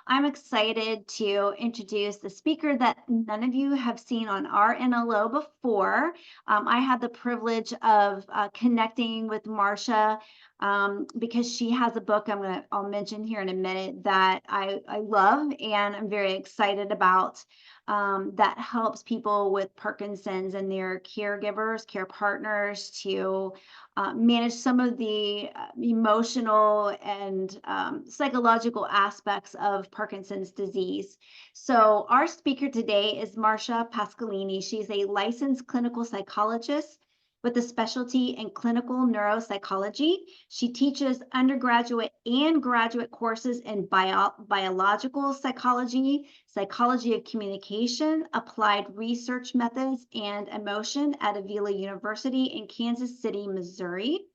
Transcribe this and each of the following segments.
I'm excited to introduce the speaker that none of you have seen on our NLO before. I had the privilege of connecting with Marcia because she has a book I'll mention here in a minute that I love and I'm very excited about, that helps people with Parkinson's and their caregivers, care partners to manage some of the emotional and psychological aspects of Parkinson's disease. So, our speaker today is Marcia Pasqualini. She's a licensed clinical psychologist with a specialty in clinical neuropsychology. She teaches undergraduate and graduate courses in biological psychology, psychology of communication, applied research methods, and emotion at Avila University in Kansas City, Missouri.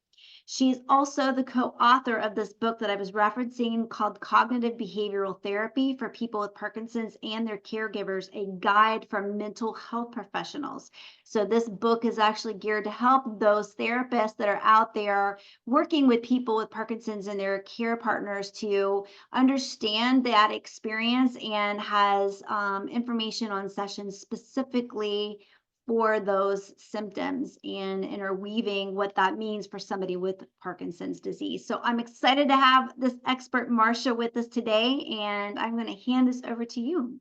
She's also the co-author of this book that I was referencing called Cognitive Behavioral Therapy for People with Parkinson's and Their Caregivers, a guide for mental health professionals. So this book is actually geared to help those therapists that are out there working with people with Parkinson's and their care partners to understand that experience, and has information on sessions specifically for those symptoms and interweaving what that means for somebody with Parkinson's disease. So I'm excited to have this expert Marcia with us today, and I'm going to hand this over to you.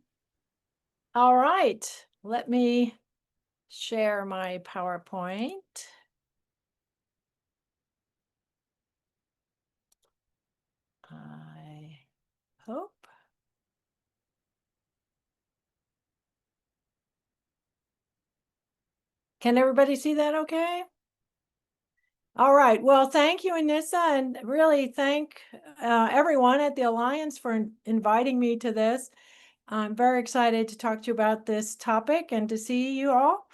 All right, let me share my PowerPoint. I hope. Can everybody see that okay? All right, well, thank you, Anissa, and really thank everyone at the Alliance for inviting me to this. I'm very excited to talk to you about this topic and to see you all.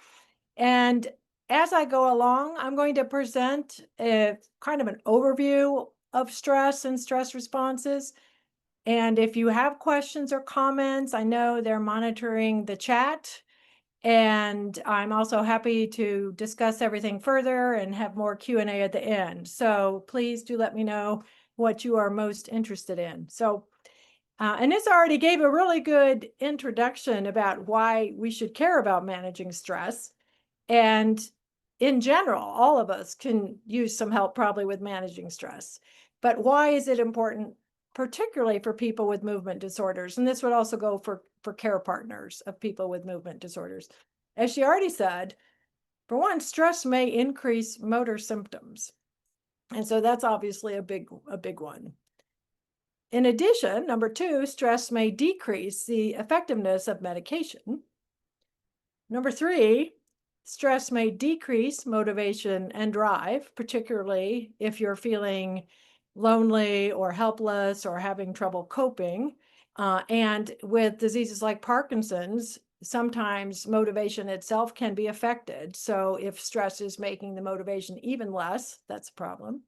And as I go along, I'm going to present a kind of an overview of stress and stress responses. And if you have questions or comments, I know they're monitoring the chat. And I'm also happy to discuss everything further and have more Q&A at the end. So please do let me know what you are most interested in. So, and this already gave a really good introduction about why we should care about managing stress. And in general, all of us can use some help probably with managing stress. But why is it important, particularly for people with movement disorders? And this would also go for care partners of people with movement disorders. As she already said, for one, stress may increase motor symptoms. And so that's obviously a big one. In addition, number two, stress may decrease the effectiveness of medication. Number three, stress may decrease motivation and drive, particularly if you're feeling lonely or helpless or having trouble coping. And with diseases like Parkinson's, sometimes motivation itself can be affected. So if stress is making the motivation even less, that's a problem.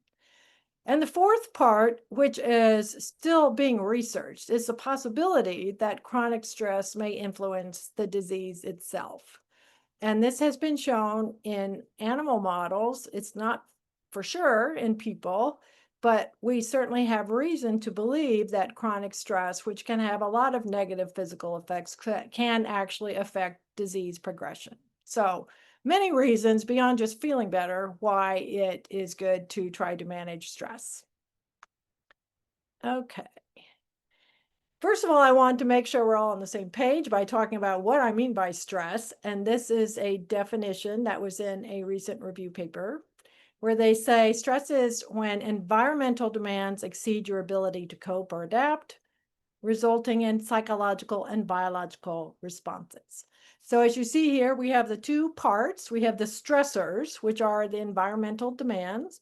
And the fourth part, which is still being researched, is the possibility that chronic stress may influence the disease itself. And this has been shown in animal models. It's not for sure in people, but we certainly have reason to believe that chronic stress, which can have a lot of negative physical effects, can actually affect disease progression. So many reasons beyond just feeling better why it is good to try to manage stress. Okay. First of all, I want to make sure we're all on the same page by talking about what I mean by stress. And this is a definition that was in a recent review paper where they say stress is when environmental demands exceed your ability to cope or adapt, resulting in psychological and biological responses. So as you see here, we have the two parts. We have the stressors, which are the environmental demands,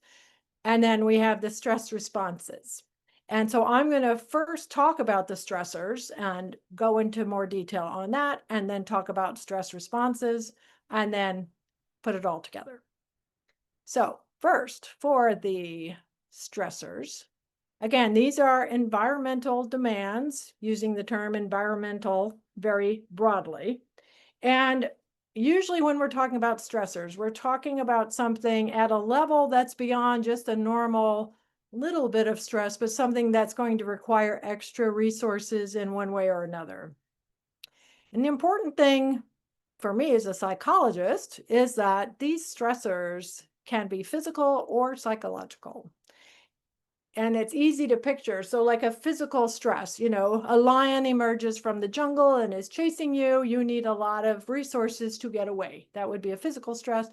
and then we have the stress responses. And so I'm going to first talk about the stressors and go into more detail on that, and then talk about stress responses, and then put it all together. So first, for the stressors, again, these are environmental demands, using the term environmental very broadly. And usually when we're talking about stressors, we're talking about something at a level that's beyond just a normal little bit of stress, but something that's going to require extra resources in one way or another. And the important thing for me as a psychologist is that these stressors can be physical or psychological. And it's easy to picture. So, like a physical stress, a lion emerges from the jungle and is chasing you. You need a lot of resources to get away. That would be a physical stress.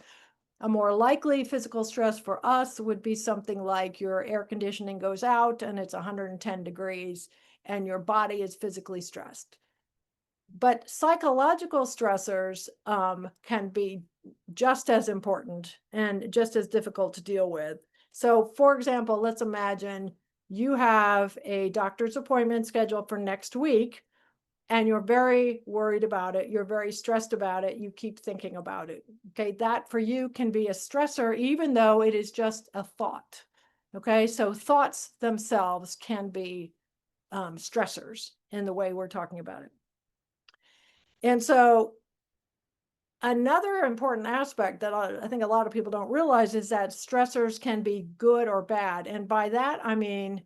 A more likely physical stress for us would be something like your air conditioning goes out and it's 110 degrees and your body is physically stressed. But psychological stressors can be just as important and just as difficult to deal with. So, for example, let's imagine you have a doctor's appointment scheduled for next week and you're very worried about it. You're very stressed about it. You keep thinking about it. Okay. That for you can be a stressor, even though it is just a thought. Okay. So, thoughts themselves can be stressors in the way we're talking about it. And so, another important aspect that I think a lot of people don't realize is that stressors can be good or bad. And by that, I mean,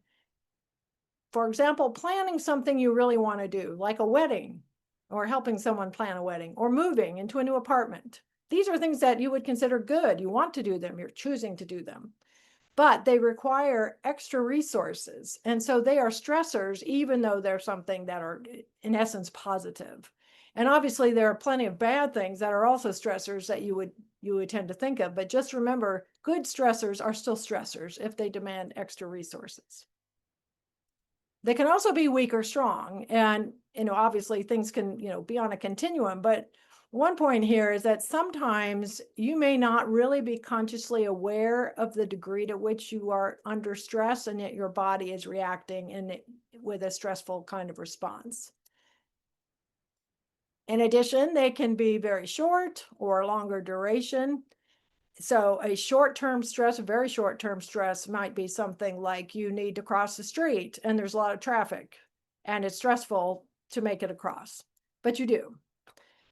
for example, planning something you really want to do, like a wedding, or helping someone plan a wedding, or moving into a new apartment. These are things that you would consider good. You want to do them, you're choosing to do them, but they require extra resources. And so they are stressors, even though they're something that are, in essence, positive. And obviously, there are plenty of bad things that are also stressors that you would tend to think of. But just remember, good stressors are still stressors if they demand extra resources. They can also be weak or strong. And, obviously things can, be on a continuum. But one point here is that sometimes you may not really be consciously aware of the degree to which you are under stress, and yet your body is reacting with a stressful kind of response. In addition, they can be very short or longer duration. So a short-term stress, a very short-term stress might be something like you need to cross the street and there's a lot of traffic and it's stressful to make it across, but you do.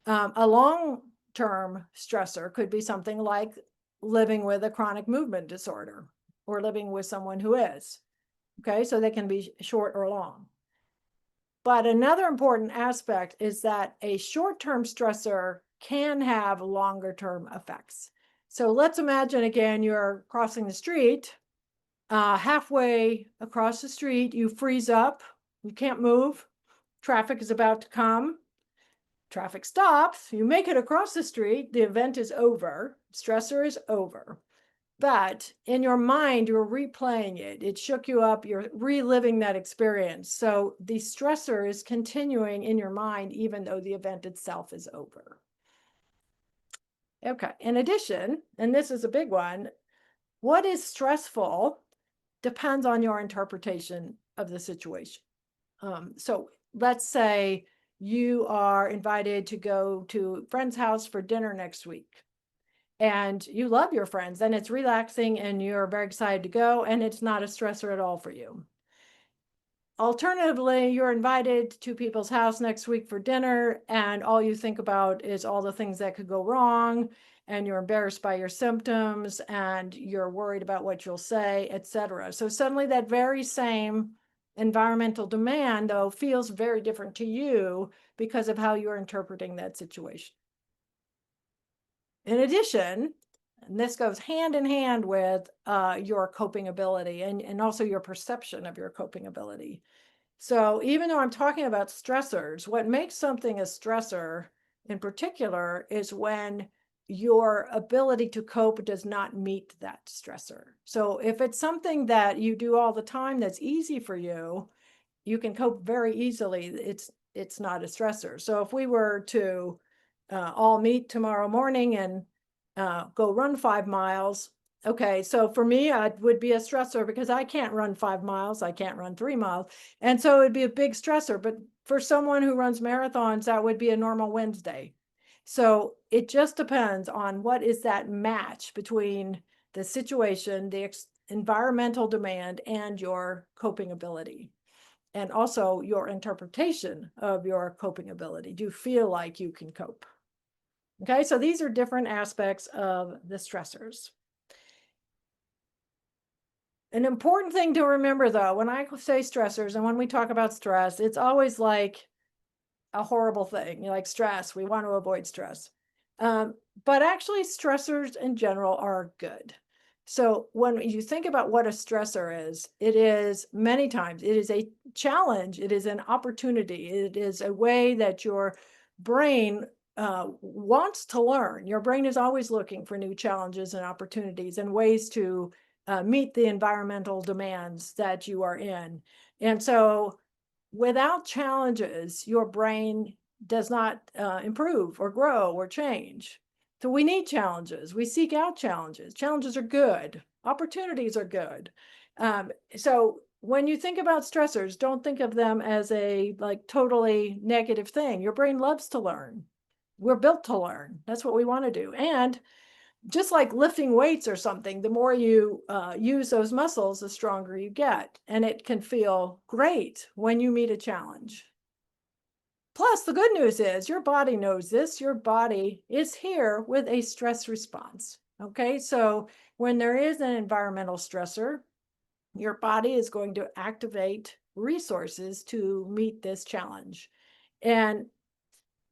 A long-term stressor could be something like living with a chronic movement disorder or living with someone who is. Okay, so they can be short or long. But another important aspect is that a short-term stressor can have longer-term effects. So let's imagine again, you're crossing the street, halfway across the street, you freeze up, you can't move, traffic is about to come, traffic stops, you make it across the street, the event is over, stressor is over. But in your mind, you're replaying it. It shook you up. You're reliving that experience. So the stressor is continuing in your mind, even though the event itself is over. Okay. In addition, and this is a big one, what is stressful depends on your interpretation of the situation. So let's say you are invited to go to a friend's house for dinner next week. And you love your friends and it's relaxing and you're very excited to go and it's not a stressor at all for you. Alternatively, you're invited to people's house next week for dinner and all you think about is all the things that could go wrong and you're embarrassed by your symptoms and you're worried about what you'll say, etc. So suddenly that very same environmental demand, though, feels very different to you because of how you're interpreting that situation. In addition, and this goes hand in hand with your coping ability and also your perception of your coping ability. So even though I'm talking about stressors, what makes something a stressor in particular is when your ability to cope does not meet that stressor. So if it's something that you do all the time that's easy for you, you can cope very easily. It's not a stressor. So if we were to all meet tomorrow morning and go run 5 miles. Okay, so for me, it would be a stressor because I can't run 5 miles. I can't run 3 miles. And so it'd be a big stressor. But for someone who runs marathons, that would be a normal Wednesday. So it just depends on what is that match between the situation, the environmental demand, and your coping ability. And also your interpretation of your coping ability. Do you feel like you can cope? Okay, so these are different aspects of the stressors. An important thing to remember though, when I say stressors and when we talk about stress, it's always like a horrible thing. You like stress, we want to avoid stress. But actually stressors in general are good. So when you think about what a stressor is, it is many times, it is a challenge, it is an opportunity, it is a way that your brain wants to learn. Your brain is always looking for new challenges and opportunities and ways to meet the environmental demands that you are in. And so without challenges, your brain does not improve or grow or change. So we need challenges. We seek out challenges. Challenges are good. Opportunities are good. So when you think about stressors, don't think of them as a like totally negative thing. Your brain loves to learn. We're built to learn. That's what we want to do. And just like lifting weights or something, the more you use those muscles, the stronger you get. And it can feel great when you meet a challenge. Plus, the good news is your body knows this. Your body is here with a stress response. Okay, so when there is an environmental stressor, your body is going to activate resources to meet this challenge. And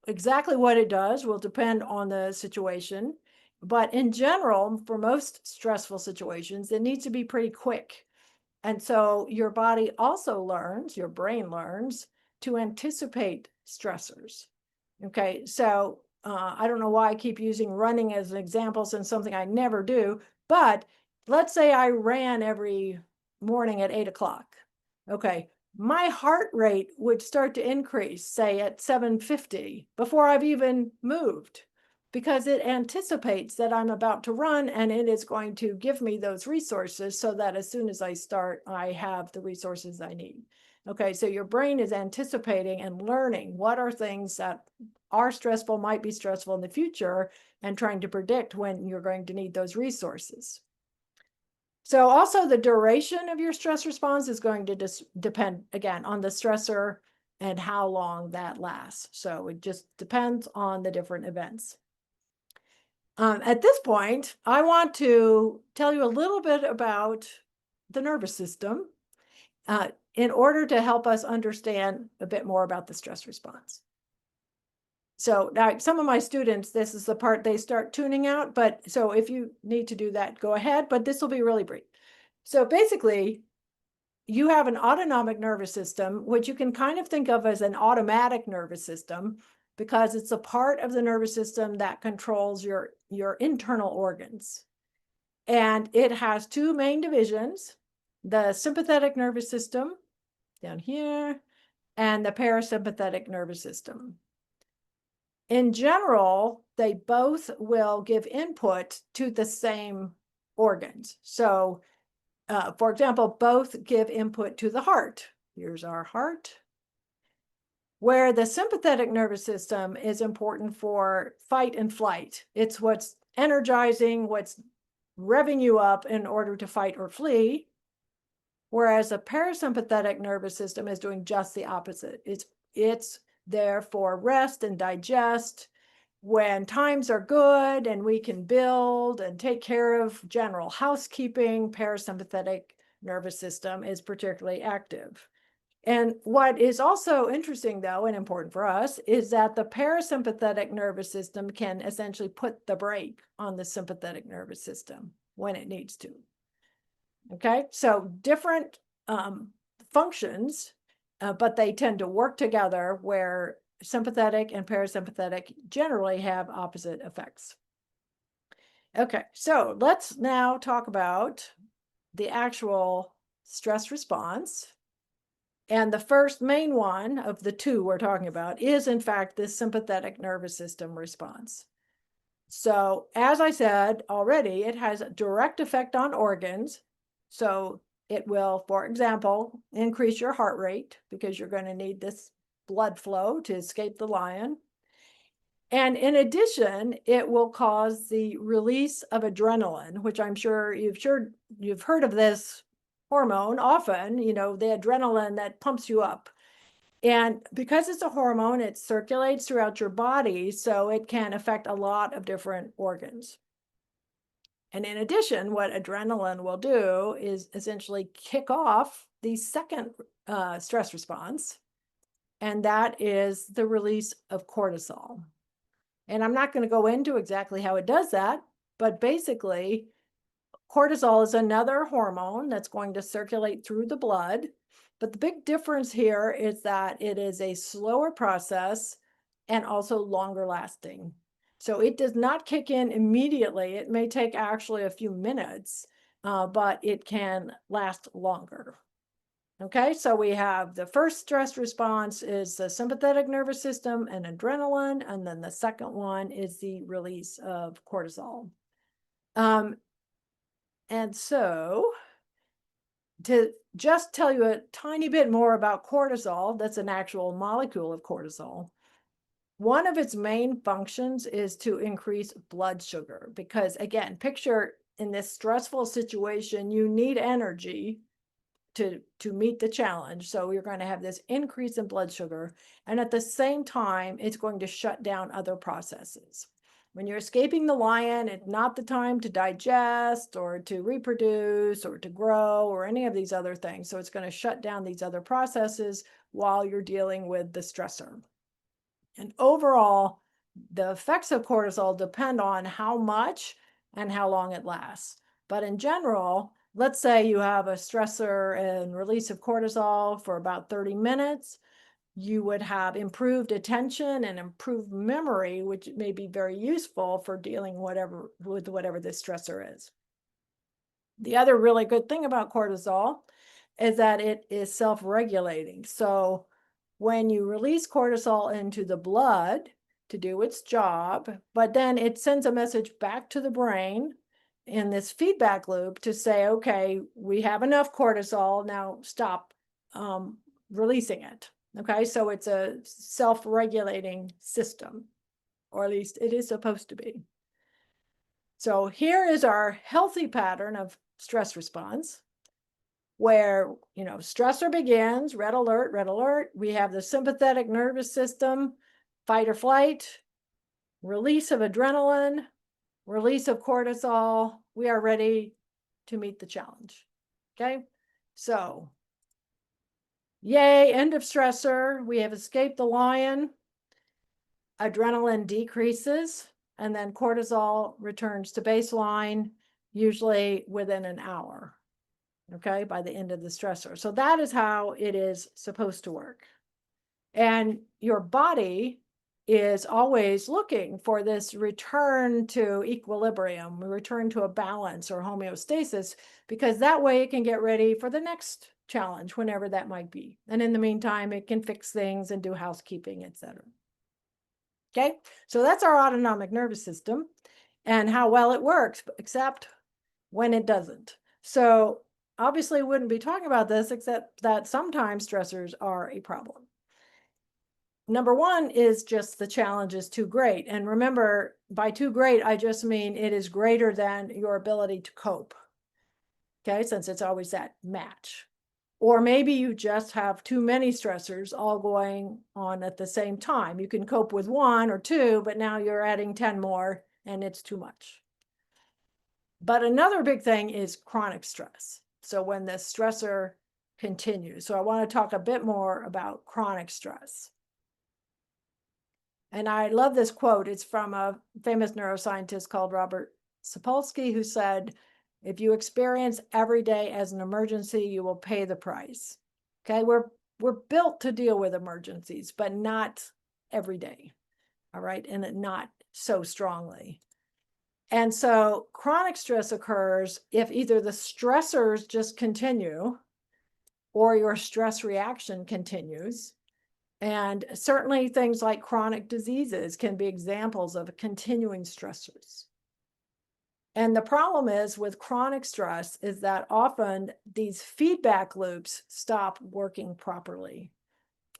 exactly what it does will depend on the situation. But in general, for most stressful situations, it needs to be pretty quick. And so your body also learns, your brain learns to anticipate stressors. Okay, so I don't know why I keep using running as an example since something I never do, but let's say I ran every morning at 8 o'clock. Okay, my heart rate would start to increase, say at 750 before I've even moved, because it anticipates that I'm about to run and it is going to give me those resources so that as soon as I start, I have the resources I need. Okay, so your brain is anticipating and learning what are things that are stressful, might be stressful in the future, and trying to predict when you're going to need those resources. So also the duration of your stress response is going to depend, again, on the stressor and how long that lasts. So it just depends on the different events. At this point, I want to tell you a little bit about the nervous system in order to help us understand a bit more about the stress response. So now some of my students, this is the part they start tuning out, but so if you need to do that, go ahead, but this will be really brief. So basically, you have an autonomic nervous system, which you can kind of think of as an automatic nervous system because it's a part of the nervous system that controls your internal organs. And it has two main divisions, the sympathetic nervous system down here and the parasympathetic nervous system. In general, they both will give input to the same organs. So, for example, both give input to the heart. Here's our heart. Where the sympathetic nervous system is important for fight and flight. It's what's energizing, what's revving you up in order to fight or flee. Whereas the parasympathetic nervous system is doing just the opposite. It's there for rest and digest. When times are good and we can build and take care of general housekeeping, parasympathetic nervous system is particularly active. And what is also interesting, though, and important for us, is that the parasympathetic nervous system can essentially put the brake on the sympathetic nervous system when it needs to. Okay, so different functions, but they tend to work together where sympathetic and parasympathetic generally have opposite effects. Okay, so let's now talk about the actual stress response. And the first main one of the two we're talking about is, in fact, this sympathetic nervous system response. So, as I said already, it has a direct effect on organs. So, it will, for example, increase your heart rate because you're going to need this blood flow to escape the lion. And in addition, it will cause the release of adrenaline, which I'm sure you've heard of this hormone often, the adrenaline that pumps you up. And because it's a hormone, it circulates throughout your body, so it can affect a lot of different organs. And in addition, what adrenaline will do is essentially kick off the second stress response, and that is the release of cortisol. And I'm not going to go into exactly how it does that, but basically, cortisol is another hormone that's going to circulate through the blood. But the big difference here is that it is a slower process and also longer lasting. So it does not kick in immediately. It may take actually a few minutes, but it can last longer. Okay, so we have the first stress response is the sympathetic nervous system and adrenaline, and then the second one is the release of cortisol. And so to just tell you a tiny bit more about cortisol, that's an actual molecule of cortisol. One of its main functions is to increase blood sugar because, again, picture in this stressful situation, you need energy to meet the challenge. So you're going to have this increase in blood sugar. And at the same time, it's going to shut down other processes. When you're escaping the lion, it's not the time to digest or to reproduce or to grow or any of these other things. So it's going to shut down these other processes while you're dealing with the stressor. And overall, the effects of cortisol depend on how much and how long it lasts. But in general, let's say you have a stressor and release of cortisol for about 30 minutes, you would have improved attention and improved memory, which may be very useful for dealing with whatever this stressor is. The other really good thing about cortisol is that it is self-regulating. So when you release cortisol into the blood to do its job, but then it sends a message back to the brain in this feedback loop to say, okay, we have enough cortisol, now stop releasing it. Okay, so it's a self-regulating system, or at least it is supposed to be. So here is our healthy pattern of stress response where, stressor begins, red alert, red alert. We have the sympathetic nervous system, fight or flight, release of adrenaline, release of cortisol. We are ready to meet the challenge. Okay, so yay, end of stressor. We have escaped the lion. Adrenaline decreases, and then cortisol returns to baseline, usually within an hour. Okay, by the end of the stressor. So that is how it is supposed to work. And your body is always looking for this return to equilibrium, return to a balance or homeostasis, because that way it can get ready for the next challenge, whenever that might be. And in the meantime, it can fix things and do housekeeping, etc. Okay, so that's our autonomic nervous system and how well it works, except when it doesn't. So obviously wouldn't be talking about this, except that sometimes stressors are a problem. Number one is just the challenge is too great. And remember, by too great, I just mean it is greater than your ability to cope. Okay, since it's always that match. Or maybe you just have too many stressors all going on at the same time. You can cope with one or two, but now you're adding 10 more and it's too much. But another big thing is chronic stress. So when the stressor continues. So I want to talk a bit more about chronic stress. And I love this quote. It's from a famous neuroscientist called Robert Sapolsky, who said, if you experience every day as an emergency, you will pay the price. Okay, we're built to deal with emergencies, but not every day. All right, and not so strongly. And so chronic stress occurs if either the stressors just continue or your stress reaction continues. And certainly things like chronic diseases can be examples of continuing stressors. And the problem is with chronic stress is that often these feedback loops stop working properly.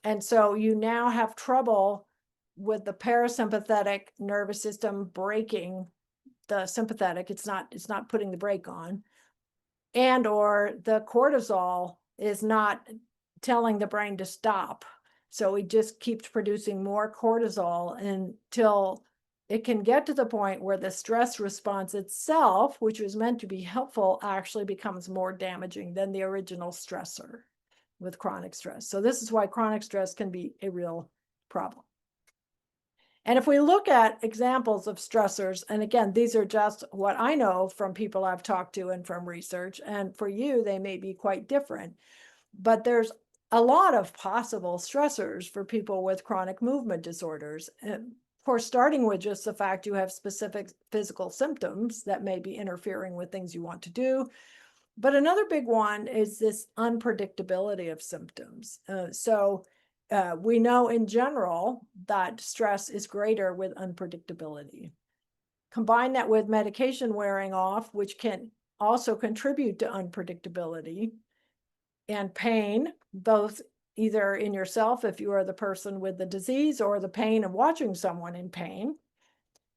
And so you now have trouble with the parasympathetic nervous system breaking the sympathetic. It's not putting the brake on. And or the cortisol is not telling the brain to stop. So it just keeps producing more cortisol until it can get to the point where the stress response itself, which was meant to be helpful, actually becomes more damaging than the original stressor with chronic stress. So this is why chronic stress can be a real problem. And if we look at examples of stressors, and again, these are just what I know from people I've talked to and from research, and for you, they may be quite different, but there's a lot of possible stressors for people with chronic movement disorders. And of course, starting with just the fact you have specific physical symptoms that may be interfering with things you want to do. But another big one is this unpredictability of symptoms. We know in general that stress is greater with unpredictability. Combine that with medication wearing off, which can also contribute to unpredictability and pain, both either in yourself if you are the person with the disease or the pain of watching someone in pain.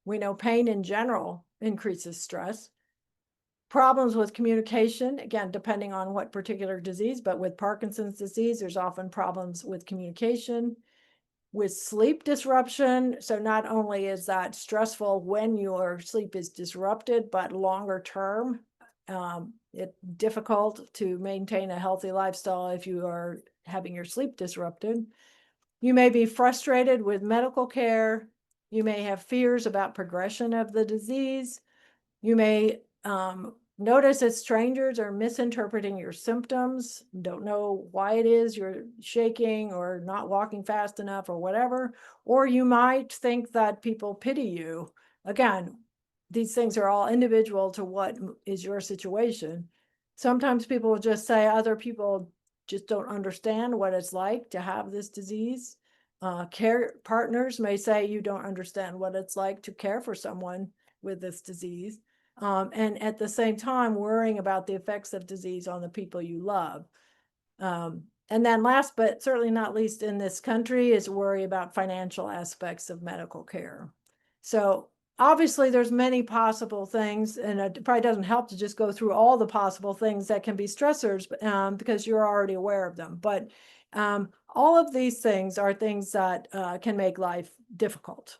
We know pain in general increases stress. Problems with communication, again, depending on what particular disease, but with Parkinson's disease, there's often problems with communication, with sleep disruption. So not only is that stressful when your sleep is disrupted, but longer term, it's difficult to maintain a healthy lifestyle if you are having your sleep disrupted. You may be frustrated with medical care. You may have fears about progression of the disease. You may notice that strangers are misinterpreting your symptoms, don't know why it is you're shaking or not walking fast enough or whatever. Or you might think that people pity you. Again, these things are all individual to what is your situation. Sometimes people will just say other people just don't understand what it's like to have this disease. Care partners may say you don't understand what it's like to care for someone with this disease. And at the same time, worrying about the effects of disease on the people you love. And then last, but certainly not least in this country, is worry about financial aspects of medical care. So obviously there's many possible things, and it probably doesn't help to just go through all the possible things that can be stressors because you're already aware of them. But all of these things are things that can make life difficult.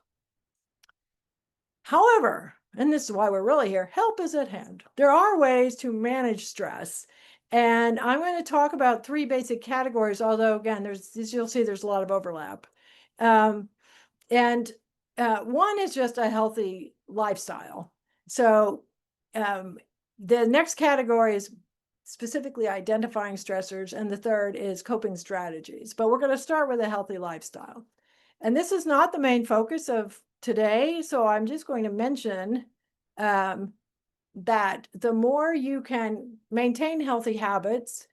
However, and this is why we're really here, help is at hand. There are ways to manage stress. And I'm going to talk about three basic categories, although again, you'll see there's a lot of overlap. One is just a healthy lifestyle. So the next category is specifically identifying stressors, and the third is coping strategies. But we're going to start with a healthy lifestyle. And this is not the main focus of today, so I'm just going to mention that the more you can maintain healthy habits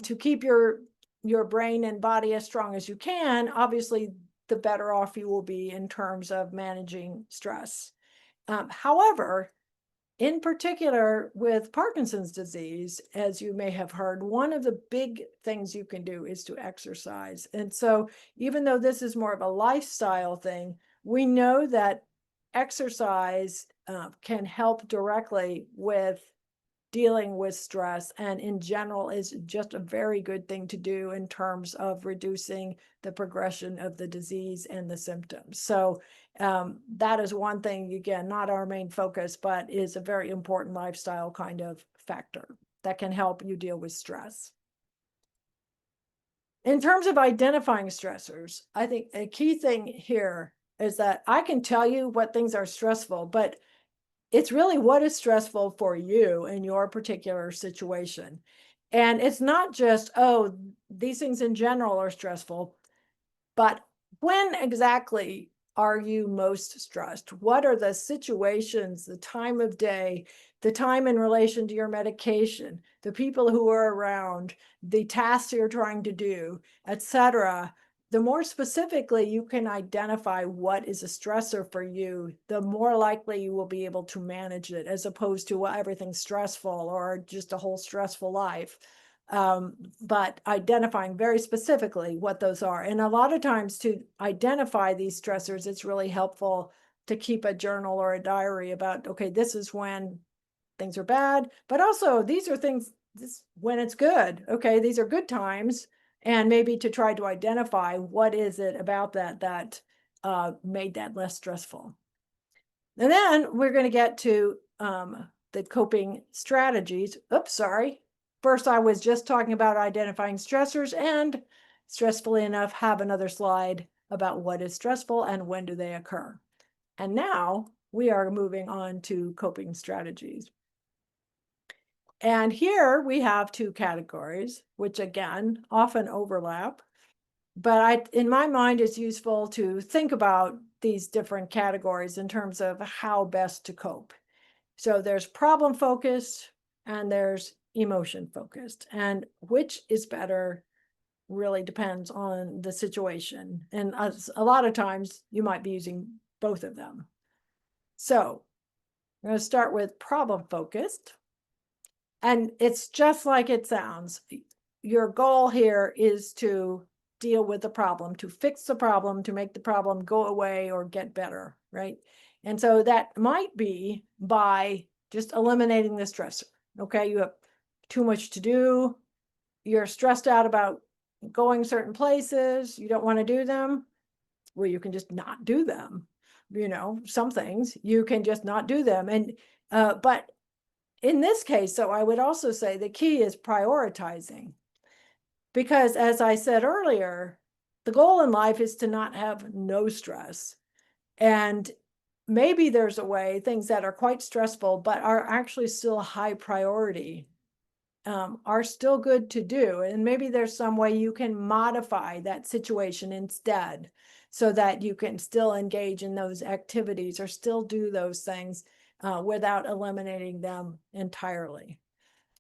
to keep your brain and body as strong as you can, obviously, the better off you will be in terms of managing stress. However, in particular with Parkinson's disease, as you may have heard, one of the big things you can do is to exercise. And so even though this is more of a lifestyle thing, we know that exercise can help directly with dealing with stress, and in general is just a very good thing to do in terms of reducing the progression of the disease and the symptoms. So that is one thing, again, not our main focus, but is a very important lifestyle kind of factor that can help you deal with stress. In terms of identifying stressors, I think a key thing here is that I can tell you what things are stressful, but it's really what is stressful for you in your particular situation. And it's not just, oh, these things in general are stressful, but when exactly are you most stressed? What are the situations, the time of day, the time in relation to your medication, the people who are around, the tasks you're trying to do, etc.? The more specifically you can identify what is a stressor for you, the more likely you will be able to manage it, as opposed to, well, everything's stressful or just a whole stressful life. But identifying very specifically what those are. And a lot of times to identify these stressors, it's really helpful to keep a journal or a diary about, okay, this is when things are bad, but also these are things when it's good. Okay, these are good times. And maybe to try to identify what is it about that made that less stressful. And then we're going to get to the coping strategies. Oops, sorry. First, I was just talking about identifying stressors, and stressfully enough, have another slide about what is stressful and when do they occur. And now we are moving on to coping strategies. And here we have two categories, which again, often overlap. But in my mind, it's useful to think about these different categories in terms of how best to cope. So there's problem focused and there's emotion focused. And which is better really depends on the situation. And a lot of times you might be using both of them. So I'm going to start with problem focused. And it's just like it sounds. Your goal here is to deal with the problem, to fix the problem, to make the problem go away or get better, right? And so that might be by just eliminating the stressor. Okay, you have too much to do, you're stressed out about going certain places, you don't want to do them. Well, you can just not do them. Some things you can just not do them. And but in this case, so I would also say the key is prioritizing. Because as I said earlier, the goal in life is to not have no stress. And maybe there's a way things that are quite stressful, but are actually still high priority, are still good to do. And maybe there's some way you can modify that situation instead so that you can still engage in those activities or still do those things without eliminating them entirely.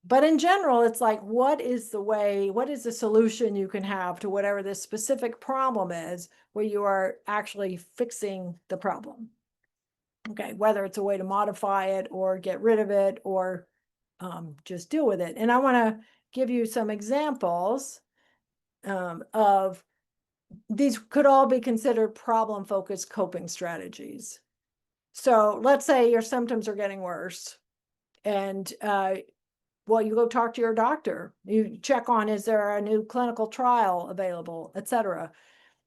But in general, it's like, what is the solution you can have to whatever this specific problem is where you are actually fixing the problem? Okay, whether it's a way to modify it or get rid of it or just deal with it. And I want to give you some examples of these could all be considered problem-focused coping strategies. So let's say your symptoms are getting worse and well, you go talk to your doctor. You check on, is there a new clinical trial available, etc.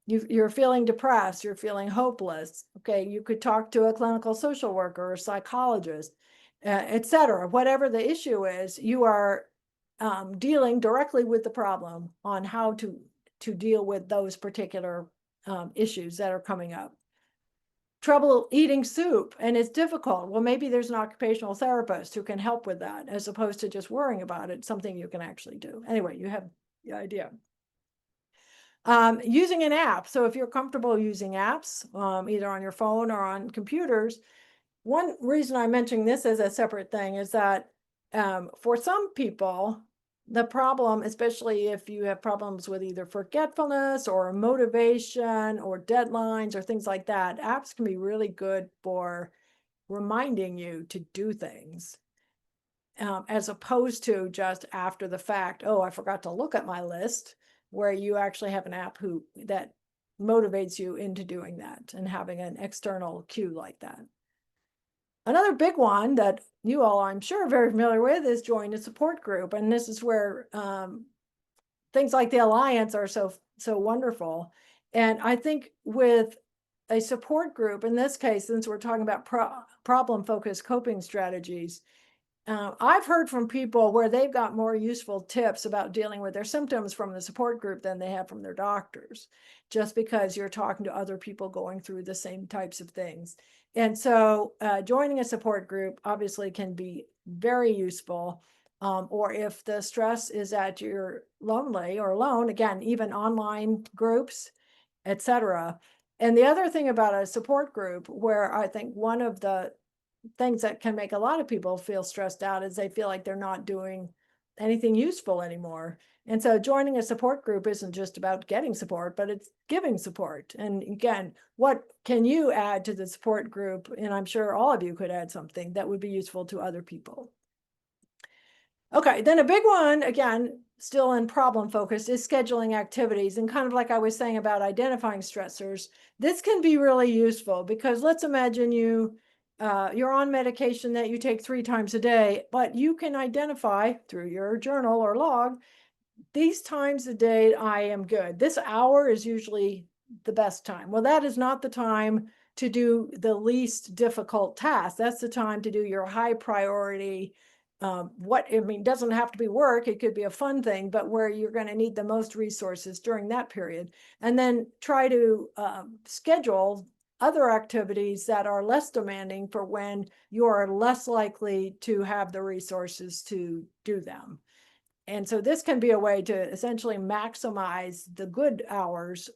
You're feeling depressed. You're feeling hopeless. Okay, you could talk to a clinical social worker or psychologist, etc. Whatever the issue is, you are dealing directly with the problem on how to deal with those particular issues that are coming up. Trouble eating soup and it's difficult. Well, maybe there's an occupational therapist who can help with that as opposed to just worrying about it, something you can actually do. Anyway, you have the idea. Using an app. So if you're comfortable using apps, either on your phone or on computers, one reason I'm mentioning this as a separate thing is that for some people, the problem, especially if you have problems with either forgetfulness or motivation or deadlines or things like that, apps can be really good for reminding you to do things, as opposed to just after the fact, oh, I forgot to look at my list, where you actually have an app that motivates you into doing that and having an external cue like that. Another big one that you all, I'm sure, are very familiar with is join a support group. And this is where things like the Alliance are so wonderful. And I think with a support group, in this case, since we're talking about problem-focused coping strategies, I've heard from people where they've got more useful tips about dealing with their symptoms from the support group than they have from their doctors, just because you're talking to other people going through the same types of things. And so joining a support group obviously can be very useful. Or if the stress is that you're lonely or alone, again, even online groups, etc. And the other thing about a support group, where I think one of the things that can make a lot of people feel stressed out is they feel like they're not doing anything useful anymore. And so joining a support group isn't just about getting support, but it's giving support. And again, what can you add to the support group? And I'm sure all of you could add something that would be useful to other people. Okay, then a big one, again, still in problem focused, is scheduling activities. And kind of like I was saying about identifying stressors, this can be really useful because let's imagine you're on medication that you take 3 times a day, but you can identify through your journal or log, these times a day I am good. This hour is usually the best time. Well, that is not the time to do the least difficult task. That's the time to do your high priority, doesn't have to be work, it could be a fun thing, but where you're going to need the most resources during that period. And then try to schedule other activities that are less demanding for when you are less likely to have the resources to do them. And so this can be a way to essentially maximize the good hours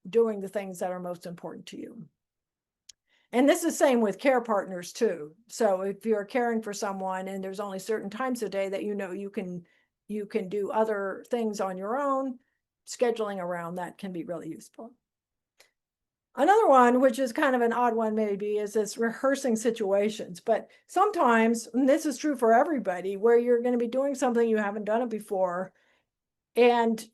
doing the things that are most important to you. And this is the same with care partners too. So if you're caring for someone and there's only certain times a day that you can do other things on your own, scheduling around that can be really useful. Another one, which is kind of an odd one maybe, is this rehearsing situations. But sometimes, and this is true for everybody, where you're going to be doing something you haven't done it before, and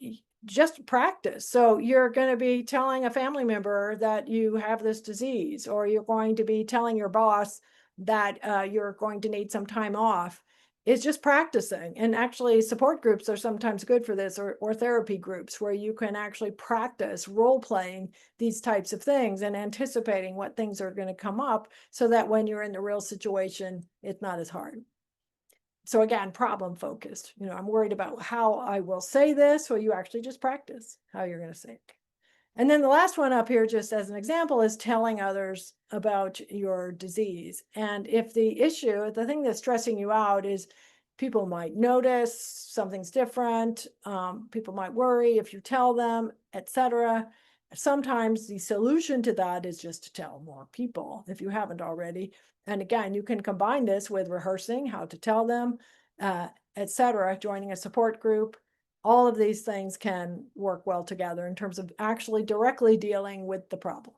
just practice. So you're going to be telling a family member that you have this disease, or you're going to be telling your boss that you're going to need some time off. It's just practicing. And actually support groups are sometimes good for this, or therapy groups where you can actually practice role playing these types of things and anticipating what things are going to come up so that when you're in the real situation, it's not as hard. So again, problem focused. I'm worried about how I will say this, or you actually just practice how you're going to say it. And then the last one up here, just as an example, is telling others about your disease. And if the thing that's stressing you out is people might notice something's different, people might worry if you tell them, etc. Sometimes the solution to that is just to tell more people if you haven't already. And again, you can combine this with rehearsing how to tell them, etc., joining a support group. All of these things can work well together in terms of actually directly dealing with the problem.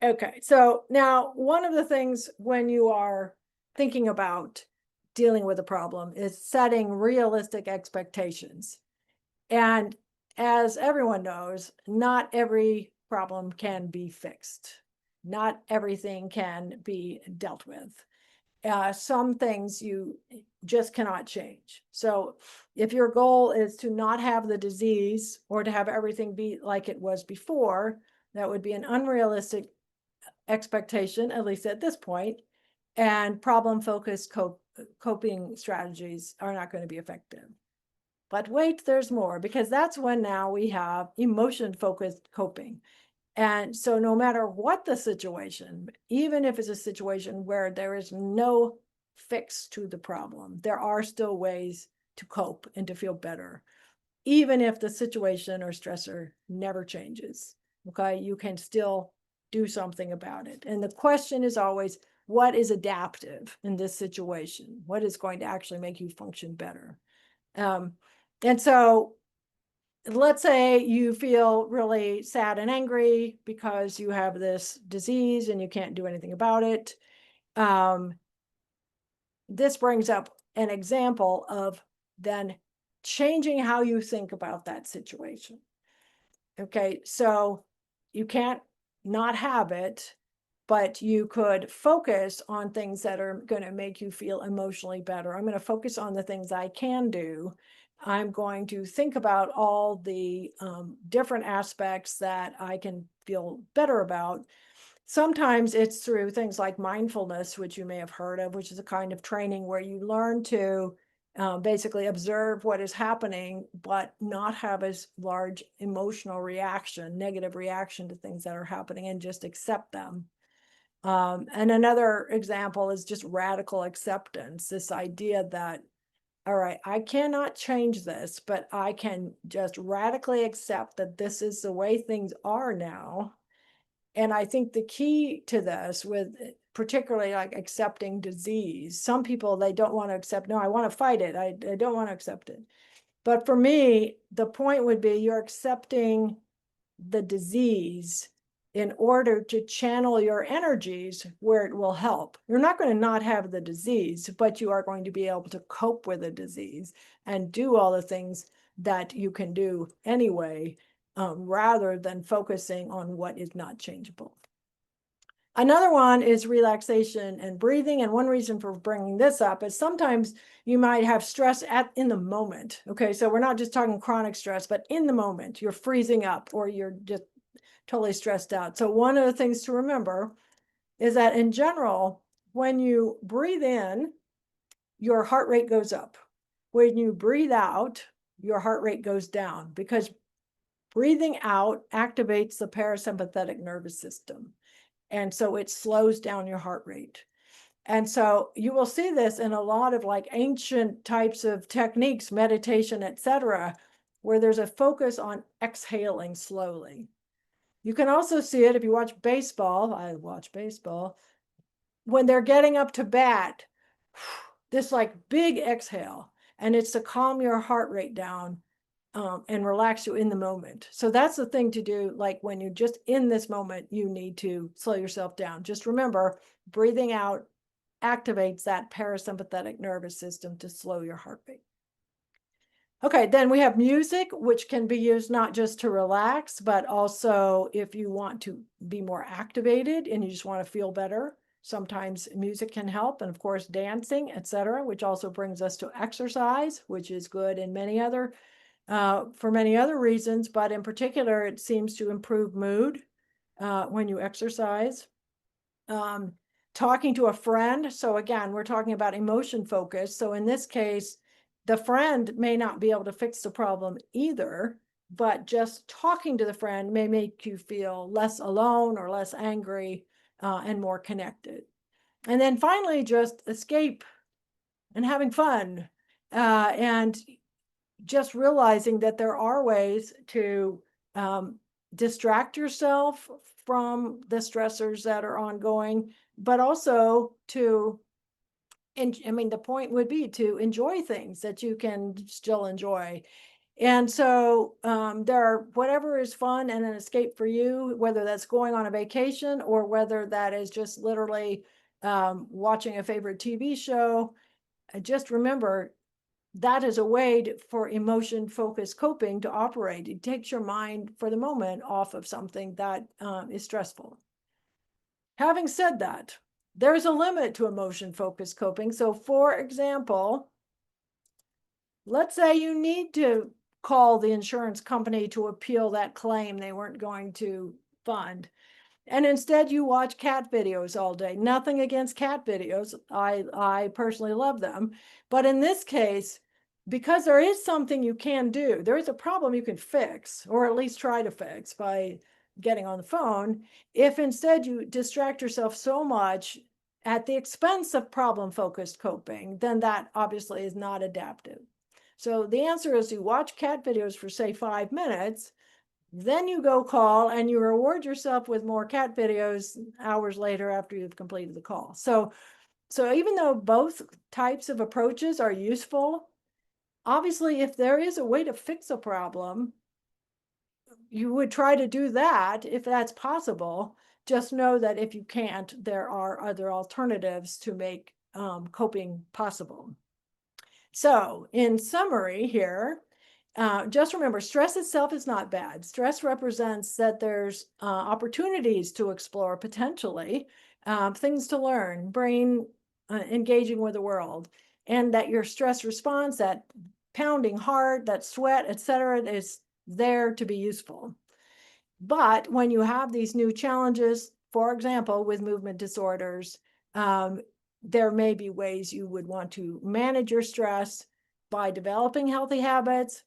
Okay, so now one of the things when you are thinking about dealing with a problem is setting realistic expectations. And as everyone knows, not every problem can be fixed. Not everything can be dealt with. Some things you just cannot change. So if your goal is to not have the disease or to have everything be like it was before, that would be an unrealistic expectation, at least at this point, and problem-focused coping strategies are not going to be effective. But wait, there's more, because that's when now we have emotion-focused coping. And so no matter what the situation, even if it's a situation where there is no fix to the problem, there are still ways to cope and to feel better, even if the situation or stressor never changes. Okay, you can still do something about it. And the question is always, what is adaptive in this situation? What is going to actually make you function better? And so let's say you feel really sad and angry because you have this disease and you can't do anything about it. This brings up an example of then changing how you think about that situation. Okay, so you can't not have it, but you could focus on things that are going to make you feel emotionally better. I'm going to focus on the things I can do. I'm going to think about all the different aspects that I can feel better about. Sometimes it's through things like mindfulness, which you may have heard of, which is a kind of training where you learn to basically observe what is happening, but not have as large emotional reaction, negative reaction to things that are happening, and just accept them. And another example is just radical acceptance, this idea that, all right, I cannot change this, but I can just radically accept that this is the way things are now. And I think the key to this, with particularly like accepting disease, some people, they don't want to accept, no, I want to fight it. I don't want to accept it. But for me, the point would be you're accepting the disease in order to channel your energies where it will help. You're not going to not have the disease, but you are going to be able to cope with the disease and do all the things that you can do anyway, rather than focusing on what is not changeable. Another one is relaxation and breathing. And one reason for bringing this up is sometimes you might have stress in the moment. Okay, so we're not just talking chronic stress, but in the moment, you're freezing up, or you're just totally stressed out. So one of the things to remember is that in general, when you breathe in, your heart rate goes up. When you breathe out, your heart rate goes down, because breathing out activates the parasympathetic nervous system. And so it slows down your heart rate. And so you will see this in a lot of like ancient types of techniques, meditation, etc., where there's a focus on exhaling slowly. You can also see it if you watch baseball. I watch baseball. When they're getting up to bat, this like big exhale, and it's to calm your heart rate down and relax you in the moment. So that's the thing to do. Like when you're just in this moment, you need to slow yourself down. Just remember, breathing out activates that parasympathetic nervous system to slow your heart rate. Okay, then we have music, which can be used not just to relax, but also if you want to be more activated and you just want to feel better. Sometimes music can help, and of course, dancing, etc., which also brings us to exercise, which is good in many other for many other reasons, but in particular, it seems to improve mood when you exercise. Talking to a friend. So again, we're talking about emotion focus. So in this case, the friend may not be able to fix the problem either, but just talking to the friend may make you feel less alone or less angry and more connected. And then finally, just escape and having fun. And just realizing that there are ways to distract yourself from the stressors that are ongoing, but also to, and I mean, the point would be to enjoy things that you can still enjoy. And so there are whatever is fun and an escape for you, whether that's going on a vacation or whether that is just literally watching a favorite TV show. Just remember, that is a way for emotion-focused coping to operate. It takes your mind for the moment off of something that is stressful. Having said that, there's a limit to emotion-focused coping. So for example, let's say you need to call the insurance company to appeal that claim they weren't going to fund. And instead you watch cat videos all day. Nothing against cat videos. I personally love them. But in this case, because there is something you can do, there is a problem you can fix, or at least try to fix by getting on the phone. If instead you distract yourself so much at the expense of problem-focused coping, then that obviously is not adaptive. So the answer is you watch cat videos for say 5 minutes, then you go call and you reward yourself with more cat videos hours later after you've completed the call. So even though both types of approaches are useful, obviously, if there is a way to fix a problem, you would try to do that if that's possible. Just know that if you can't, there are other alternatives to make coping possible. So in summary here, just remember, stress itself is not bad. Stress represents that there's opportunities to explore potentially, things to learn, brain engaging with the world, and that your stress response, that pounding heart, that sweat, etc., is there to be useful. But when you have these new challenges, for example, with movement disorders, there may be ways you would want to manage your stress by developing healthy habits,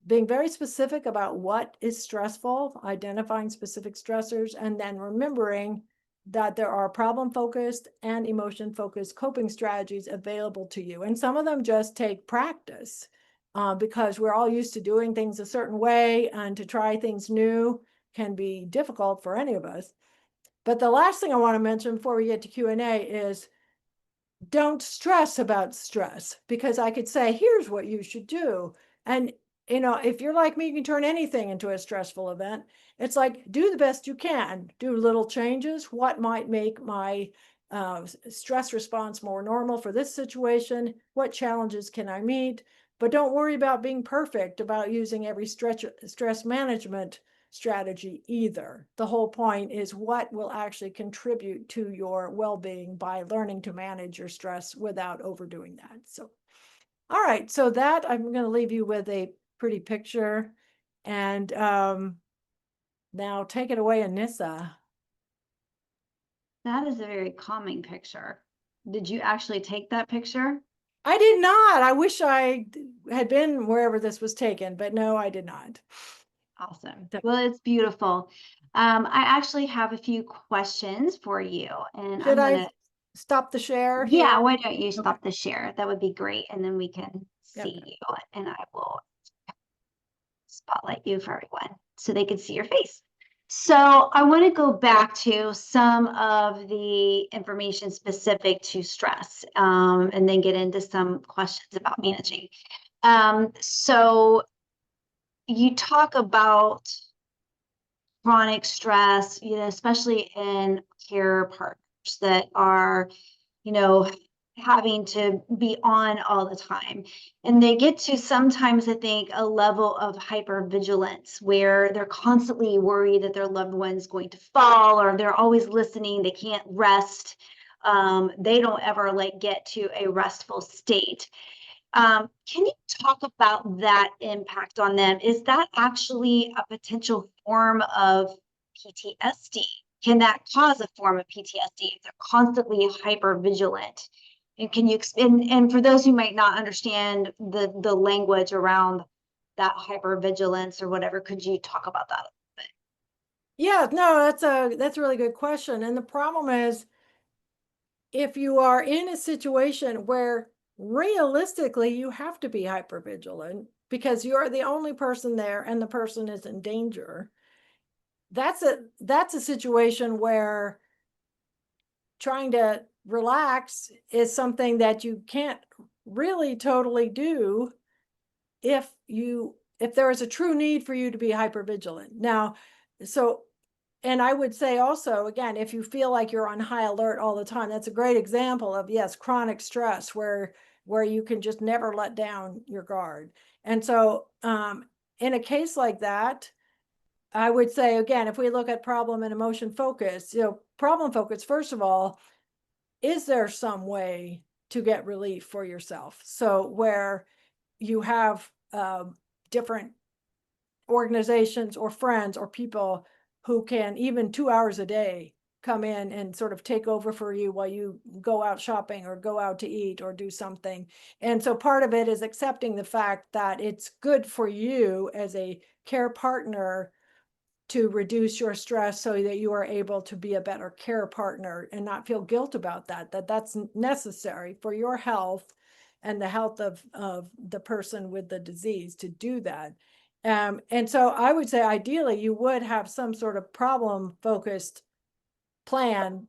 being very specific about what is stressful, identifying specific stressors, and then remembering that there are problem-focused and emotion-focused coping strategies available to you. And some of them just take practice because we're all used to doing things a certain way, and to try things new can be difficult for any of us. But the last thing I want to mention before we get to Q&A is don't stress about stress, because I could say, here's what you should do. And, you know, if you're like me, you can turn anything into a stressful event. It's like, do the best you can, do little changes. What might make my stress response more normal for this situation? What challenges can I meet? But don't worry about being perfect, about using every stress management strategy either. The whole point is what will actually contribute to your well-being by learning to manage your stress without overdoing that. So, all right, so that I'm going to leave you with a pretty picture. And Now take it away, Anissa. That is a very calming picture. Did you actually take that picture? I did not. I wish I had been wherever this was taken, but no, I did not. Awesome. Well, it's beautiful. I actually have a few questions for you, and Should I'm I gonna, stop the share yeah, here? why don't you Okay. stop the share? That would be great, and then we can Yep. see you, and I will spotlight you for everyone so they can see your face. So I want to go back to some of the information specific to stress, and then get into some questions about managing. So you talk about chronic stress, especially in care partners that are, you know, having to be on all the time. And they get to sometimes, I think, a level of hypervigilance where they're constantly worried that their loved one's going to fall, or they're always listening, they can't rest. They don't ever like get to a restful state. Can you talk about that impact on them? Is that actually a potential form of PTSD? Can that cause a form of PTSD if they're constantly hyper vigilant? And can you and for those who might not understand the language around that hypervigilance or whatever, could you talk about that a bit? Yeah, no, that's a really good question. And the problem is, if you are in a situation where realistically you have to be hypervigilant because you're the only person there and the person is in danger, that's a situation where trying to relax is something that you can't really totally do if there is a true need for you to be hypervigilant. Now, so and I would say also, again, if you feel like you're on high alert all the time, that's a great example of, yes, chronic stress where you can just never let down your guard. And so in a case like that, I would say, again, if we look at problem and emotion focus, problem focus, first of all, is there some way to get relief for yourself? So where you have different organizations or friends or people who can, even 2 hours a day, come in and sort of take over for you while you go out shopping or go out to eat or do something. And so part of it is accepting the fact that it's good for you as a care partner to reduce your stress so that you are able to be a better care partner and not feel guilt about that's necessary for your health and the health of the person with the disease to do that. And so I would say ideally you would have some sort of problem focused plan,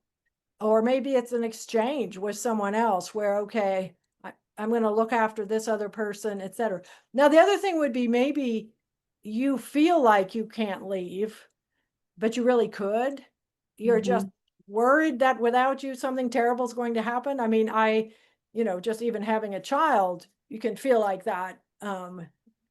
or maybe it's an exchange with someone else where, okay, I'm going to look after this other person, etc. Now, the other thing would be maybe you feel like you can't leave, but you really could. You're just Mhm. worried that without you, something terrible is going to happen. I mean, just even having a child, you can feel like that.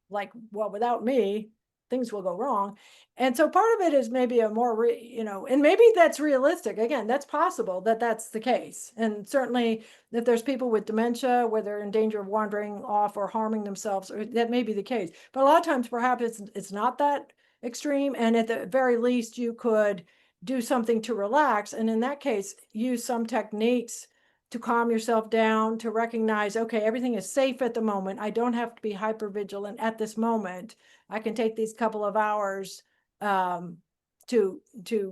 Like, well, without me, things will go wrong. And so part of it is maybe a more, and maybe that's realistic. Again, that's possible that that's the case. And certainly if there's people with dementia where they're in danger of wandering off or harming themselves, that may be the case. But a lot of times perhaps it's not that extreme. And at the very least, you could do something to relax. And in that case, use some techniques to calm yourself down, to recognize, okay, everything is safe at the moment. I don't have to be hyper vigilant at this moment. I can take these couple of hours to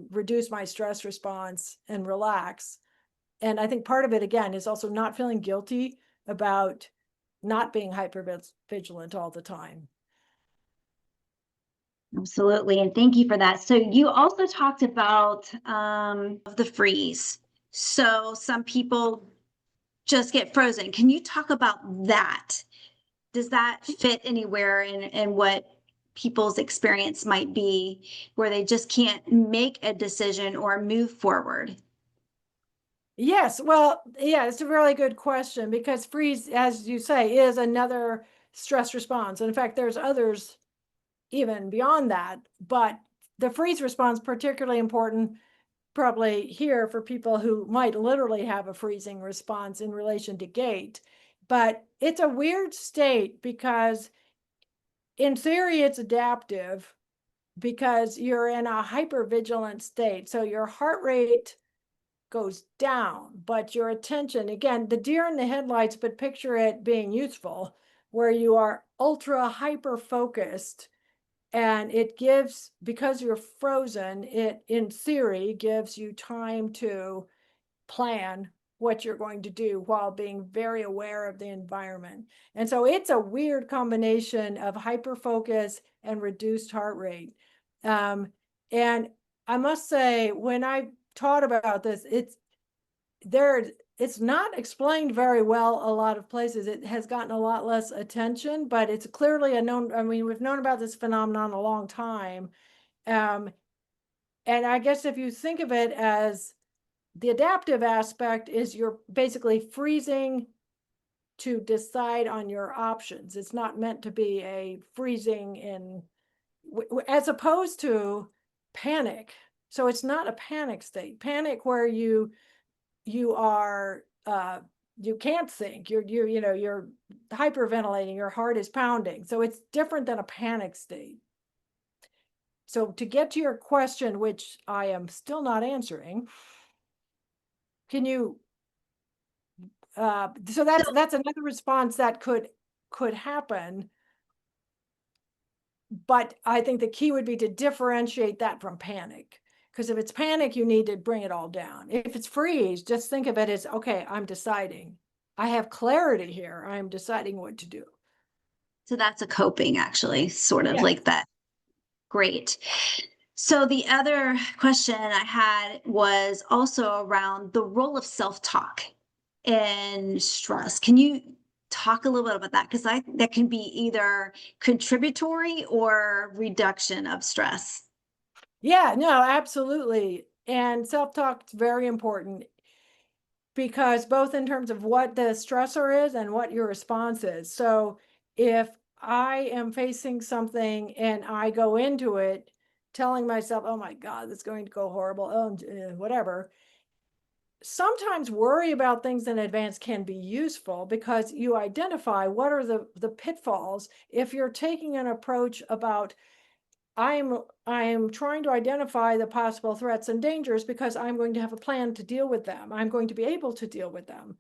reduce my stress response and relax. And I think part of it, again, is also not feeling guilty about not being hyper vigilant all the time. Absolutely. And thank you for that. So you also talked about the freeze. So some people just get frozen. Can you talk about that? Does that fit anywhere in what people's experience might be where they just can't make a decision or move forward? Yes, well, yeah, it's a really good question because freeze, as you say, is another stress response. And in fact, there's others even beyond that, but the freeze response particularly important probably here for people who might literally have a freezing response in relation to gait. But it's a weird state because in theory it's adaptive, because you're in a hypervigilant state. So your heart rate goes down, but your attention, again, the deer in the headlights, but picture it being useful, where you are ultra hyper focused, and it gives, because you're frozen, it in theory gives you time to plan what you're going to do while being very aware of the environment. And so it's a weird combination of hyper focus and reduced heart rate. And I must say, when I taught about this, it's not explained very well a lot of places. It has gotten a lot less attention, but it's clearly a known, I mean, we've known about this phenomenon a long time. And I guess if you think of it as the adaptive aspect, is you're basically freezing to decide on your options. It's not meant to be a freezing in, as opposed to panic. So it's not a panic state. Panic where you are you can't think, you're hyperventilating, your heart is pounding. So it's different than a panic state. So to get to your question, which I am still not answering, can you so that's another response that could happen. But I think the key would be to differentiate that from panic. Because if it's panic, you need to bring it all down. If it's freeze, just think of it as, okay, I'm deciding. I have clarity here. I'm deciding what to do. So that's a coping, actually, sort of Yeah. like that. Great. So the other question I had was also around the role of self-talk in stress. Can you talk a little bit about that? Because that can be either contributory or reduction of stress. Yeah, no, absolutely. And self-talk is very important, because both in terms of what the stressor is and what your response is. So if I am facing something and I go into it telling myself, oh my God, that's going to go horrible, oh, whatever. Sometimes worry about things in advance can be useful, because you identify what are the pitfalls. If you're taking an approach about, I am trying to identify the possible threats and dangers because I'm going to have a plan to deal with them. I'm going to be able to deal with them.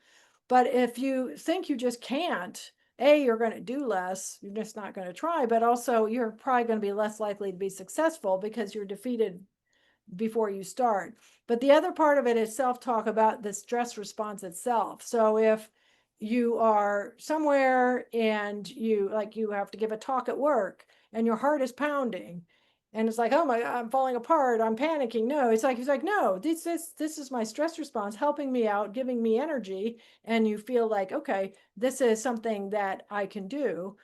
But if you think you just can't, you're going to do less, you're just not going to try, but also you're probably going to be less likely to be successful because you're defeated before you start. But the other part of it is self-talk about the stress response itself. So if you are somewhere and you have to give a talk at work and your heart is pounding and it's like, oh my God, I'm falling apart, I'm panicking. No, he's like, no, this is my stress response helping me out, giving me energy. And you feel like, okay, this is something that I can do.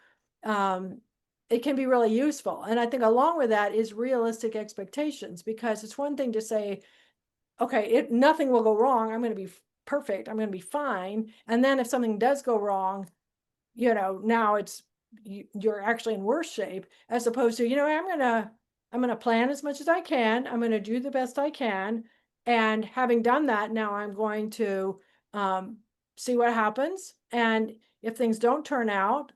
It can be really useful. And I think along with that is realistic expectations, because it's one thing to say, okay, nothing will go wrong, I'm going to be perfect, I'm going to be fine. And then if something does go wrong, now you're actually in worse shape, as opposed to, I'm going to plan as much as I can, I'm going to do the best I can. And having done that, now I'm going to see what happens. And if things don't turn out,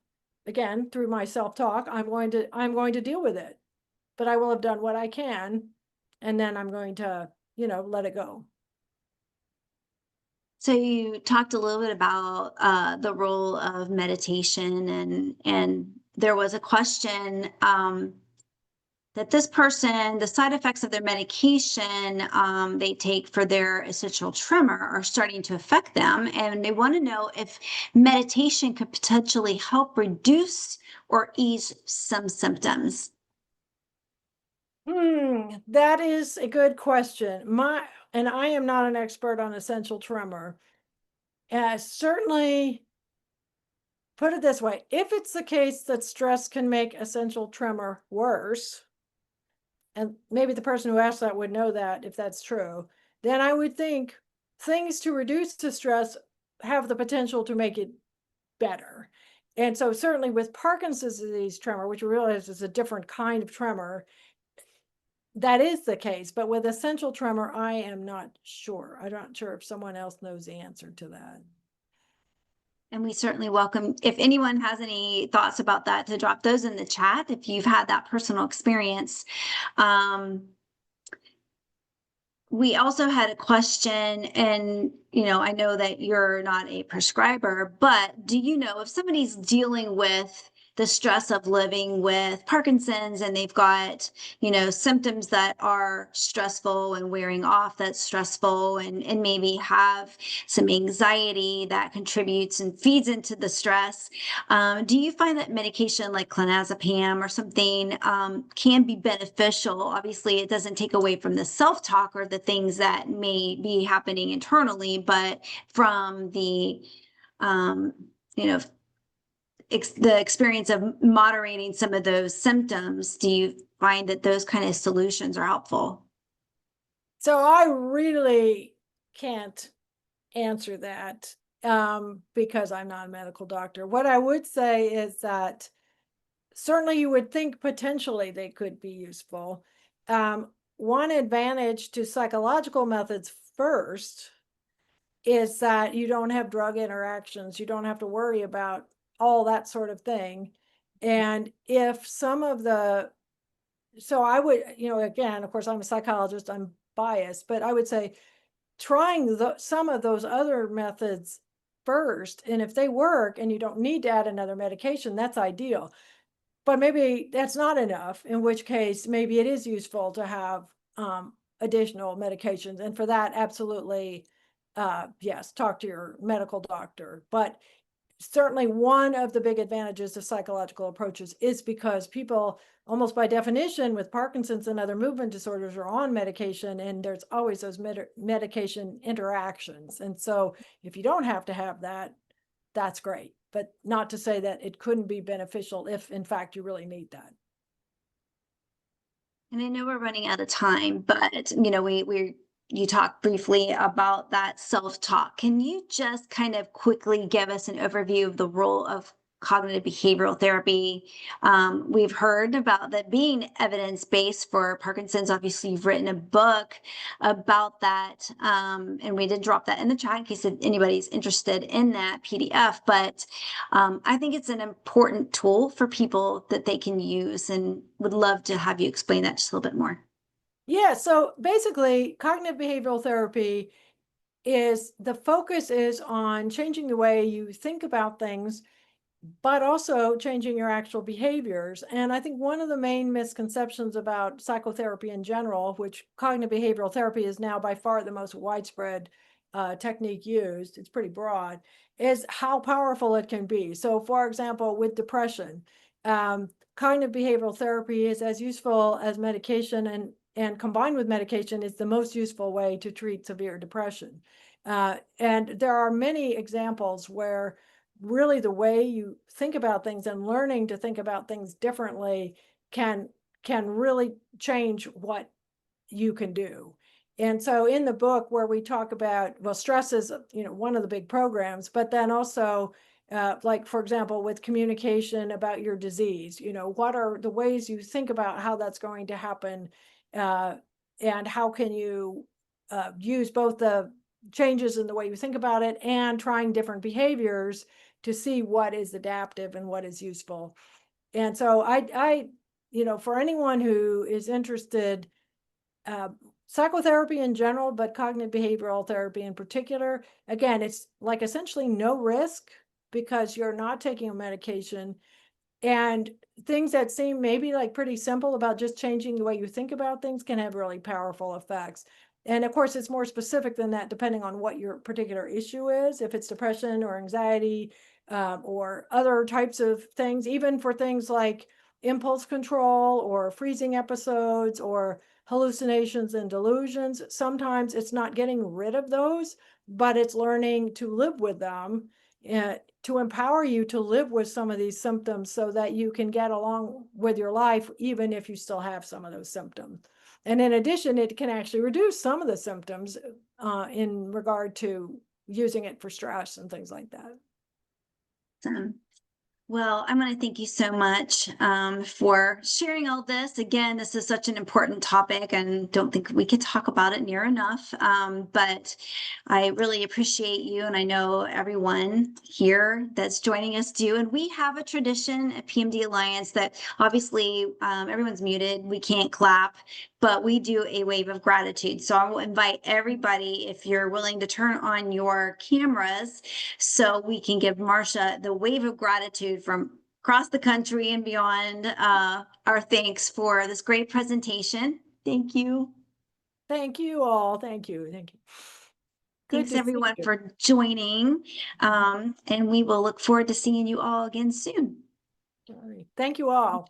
again, through my self-talk, I'm going to deal with it. But I will have done what I can, and then I'm going to, let it go. So you talked a little bit about the role of meditation, and there was a question that this person, the side effects of their medication they take for their essential tremor are starting to affect them. And they want to know if meditation could potentially help reduce or ease some symptoms. That is a good question. And I am not an expert on essential tremor. Certainly, put it this way, if it's the case that stress can make essential tremor worse, and maybe the person who asked that would know that if that's true, then I would think things to reduce the stress have the potential to make it better. And so certainly with Parkinson's disease tremor, which we realize is a different kind of tremor, that is the case. But with essential tremor, I am not sure. I'm not sure if someone else knows the answer to that. And we certainly welcome, if anyone has any thoughts about that, to drop those in the chat if you've had that personal experience. We also had a question, and I know that you're not a prescriber, but do you know if somebody's dealing with the stress of living with Parkinson's and they've got, symptoms that are stressful and wearing off that's stressful, and maybe have some anxiety that contributes and feeds into the stress? Do you find that medication like clonazepam or something can be beneficial? Obviously, it doesn't take away from the self-talk or the things that may be happening internally, but from the, um, the experience of moderating some of those symptoms, do you find that those kind of solutions are helpful? So I really can't answer that because I'm not a medical doctor. What I would say is that certainly you would think potentially they could be useful. One advantage to psychological methods first is that you don't have drug interactions. You don't have to worry about all that sort of thing. And if some of the, so I would, again, of course, I'm a psychologist, I'm biased, but I would say trying some of those other methods first. And if they work and you don't need to add another medication, that's ideal. But maybe that's not enough, in which case maybe it is useful to have additional medications. And for that, absolutely, yes, talk to your medical doctor. But certainly one of the big advantages of psychological approaches is because people, almost by definition, with Parkinson's and other movement disorders, are on medication, and there's always those medication interactions. And so if you don't have to have that, that's great. But not to say that it couldn't be beneficial if, in fact, you really need that. And I know we're running out of time, but you talked briefly about that self-talk. Can you just kind of quickly give us an overview of the role of cognitive behavioral therapy? We've heard about that being evidence-based for Parkinson's. Obviously, you've written a book about that, and we did drop that in the chat in case anybody's interested in that PDF. But I think it's an important tool for people that they can use, and would love to have you explain that just a little bit more. Yeah, so basically, cognitive behavioral therapy is the focus is on changing the way you think about things, but also changing your actual behaviors. And I think one of the main misconceptions about psychotherapy in general, which cognitive behavioral therapy is now by far the most widespread technique used, it's pretty broad, is how powerful it can be. So for example, with depression, cognitive behavioral therapy is as useful as medication, and combined with medication is the most useful way to treat severe depression. And there are many examples where really the way you think about things and learning to think about things differently can really change what you can do. And so in the book where we talk about, well, stress is, one of the big programs, but then also like, for example, with communication about your disease, what are the ways you think about how that's going to happen, and how can you use both the changes in the way you think about it and trying different behaviors to see what is adaptive and what is useful. And so for anyone who is interested, psychotherapy in general, but cognitive behavioral therapy in particular, again, it's like essentially no risk because you're not taking a medication, and things that seem maybe like pretty simple about just changing the way you think about things can have really powerful effects. And of course, it's more specific than that, depending on what your particular issue is, if it's depression or anxiety, or other types of things, even for things like impulse control or freezing episodes or hallucinations and delusions. Sometimes it's not getting rid of those, but it's learning to live with them, to empower you to live with some of these symptoms so that you can get along with your life, even if you still have some of those symptoms. And in addition, it can actually reduce some of the symptoms in regard to using it for stress and things like that. Well, I want to thank you so much for sharing all this. Again, this is such an important topic and don't think we could talk about it near enough. But I really appreciate you, and I know everyone here that's joining us do. And we have a tradition at PMD Alliance that obviously everyone's muted. We can't clap, but we do a wave of gratitude. So I will invite everybody, if you're willing to turn on your cameras, so we can give Marcia the wave of gratitude from across the country and beyond, our thanks for this great presentation. Thank you. Thank you all. Thank you. Thank you. Good Thanks to see everyone you. for joining. And we will look forward to seeing you all again soon. All right. Thank you all.